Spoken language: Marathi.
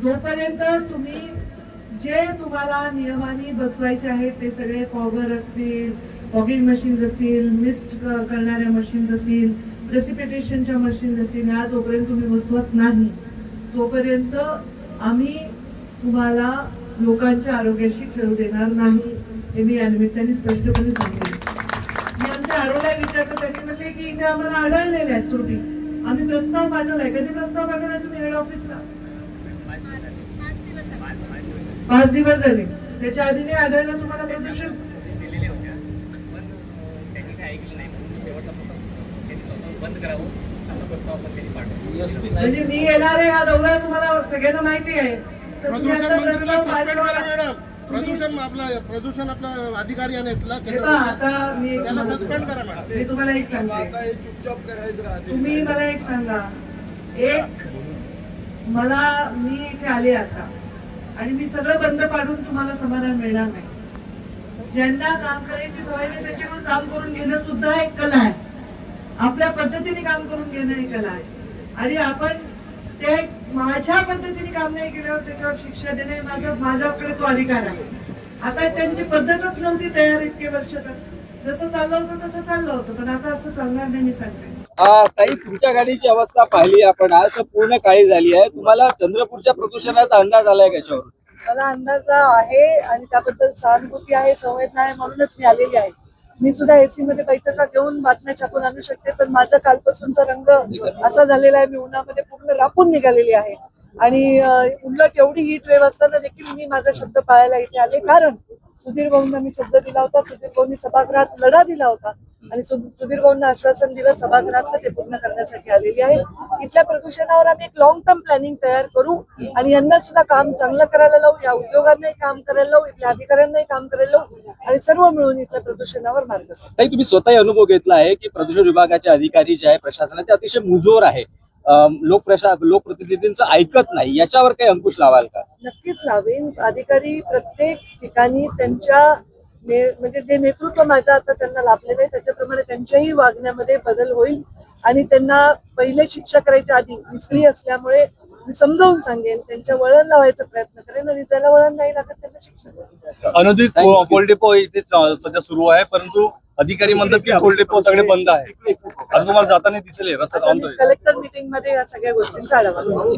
जोपर्यंत तुम्ही जे तुम्हाला नियमाने बसवायचे आहेत ते सगळे फॉगर असतील, फॉगिंग मशीन्स असतील, मिस्ट करणाऱ्या मशीन्स असतील, प्रेसिपिटेशनच्या मशीन्स असतील, ह्या जोपर्यंत तुम्ही बसवत नाही तोपर्यंत आम्ही तुम्हाला लोकांच्या आरोग्याशी खेळू देणार नाही, हे मी या निमित्ताने स्पष्टपणे सांगते. मी आमच्या आरोग्याला विचारलं, त्यांनी म्हणले की इथे आम्हाला आढळलेल्या आहेत त्रुटी. आम्ही प्रस्ताव पाठवलाय. कधी प्रस्ताव पाठवलाय तुम्ही हेड ऑफिसला? 5 दिवस झाले. त्याच्या आधी नाही आढळलं तुम्हाला प्रदूषण? म्हणजे मी येणार आहे हा दौरा तुम्हाला सगळ्यांना माहिती आहे. प्रदूषण मंत्रीला सस्पेंड करा मॅडम. प्रदूषण आपला अधिकारी आता मी त्याला सस्पेंड करा मॅडम. मी तुम्हाला एक सांगते, चुपचाप करायचं. तुम्ही मला एक सांगा, मी इथे आले आता आणि मी सगळं बंद पाडून तुम्हाला समाधान मिळणार नाही. ज्यांना काम करायची सवय नाही त्याच्याकडून काम करून घेणं सुद्धा एक कला आहे. आपल्या पद्धतीने काम करून घेणं ही कला आहे. आणि आपण ते माझ्या पद्धतीने काम नाही केल्यावर त्याच्यावर शिक्षा देणे माझ्याकडे तो अधिकार आहे. आता त्यांची पद्धतच नव्हती तयार इतके वर्ष, तर जसं चाललं होतं तसं चाललं होतं, पण आता असं चालणार नाही मी सांगते. ताई, तुमच्या गाडीची अवस्था पाहिली आपण आज, पूर्ण काळी झाली आहे. तुम्हाला चंद्रपूरच्या प्रदूषणाचा अंदाज आलाय कशावर? मला अंदाज आहे आणि त्याबद्दल सहानुभूती आहे, संवेदना आहे, म्हणूनच मी आलेली आहे. मी सुद्धा एसी मध्ये बैठका घेऊन बातम्या छापून आणू शकते, पण माझा कालपासूनचा रंग असा झालेला आहे, मी उन्हामध्ये पूर्ण रापून निघालेली आहे. आणि उलट एवढी हीट वेव्ह असताना देखील मी माझा शब्द पाळायला इथे आले, कारण सुधीर भाऊंना मी शब्द दिला होता. सुधीर भाऊंनी सभागृहात लढा दिला होता आणि सुधीर भाऊंना आश्वासन दिलं सभागृहात ते पूर्ण करण्यासाठी आलेली आहे. इथल्या प्रदूषणावर आम्ही एक लॉंग टर्म प्लॅनिंग तयार करू आणि यांना सुद्धा काम चांगलं करायला लावू, या उद्योगांनाही काम करायला लावू, इथल्या अधिकाऱ्यांनाही काम करायला लावू आणि सर्व मिळून इथल्या प्रदूषणावर मार्ग काढू. ताई, तुम्ही स्वतःही अनुभव घेतला आहे की प्रदूषण विभागाचे अधिकारी जे आहे, प्रशासनाचे अतिशय मुजोर आहे, लोकप्रतिनिधींचं ऐकत नाही, याच्यावर काही अंकुश लावाल का? नक्कीच लावेन. अधिकारी प्रत्येक ठिकाणी त्यांच्या म्हणजे जे नेतृत्व माझं आता त्यांना लाभलेलं आहे त्याच्याप्रमाणे त्यांच्याही वागण्यामध्ये बदल होईल आणि त्यांना पहिले शिक्षा करायच्या आधी निष्क्रिय असल्यामुळे मी समजावून सांगेन, त्यांच्या वळण लावायचा प्रयत्न करेन आणि ज्याला वळण नाही लागत त्यांना शिक्षा करेन. अनुदित कोल्ड डेपो इथे सध्या सुरू आहे, परंतु अधिकारी म्हणतात की कोल्ड डेपो सगळे बंद आहे. आज तुम्हाला जाताना दिसेल रस्त्यात कलेक्टर मीटिंग मध्ये या सगळ्या गोष्टींचा आढावा घेऊ.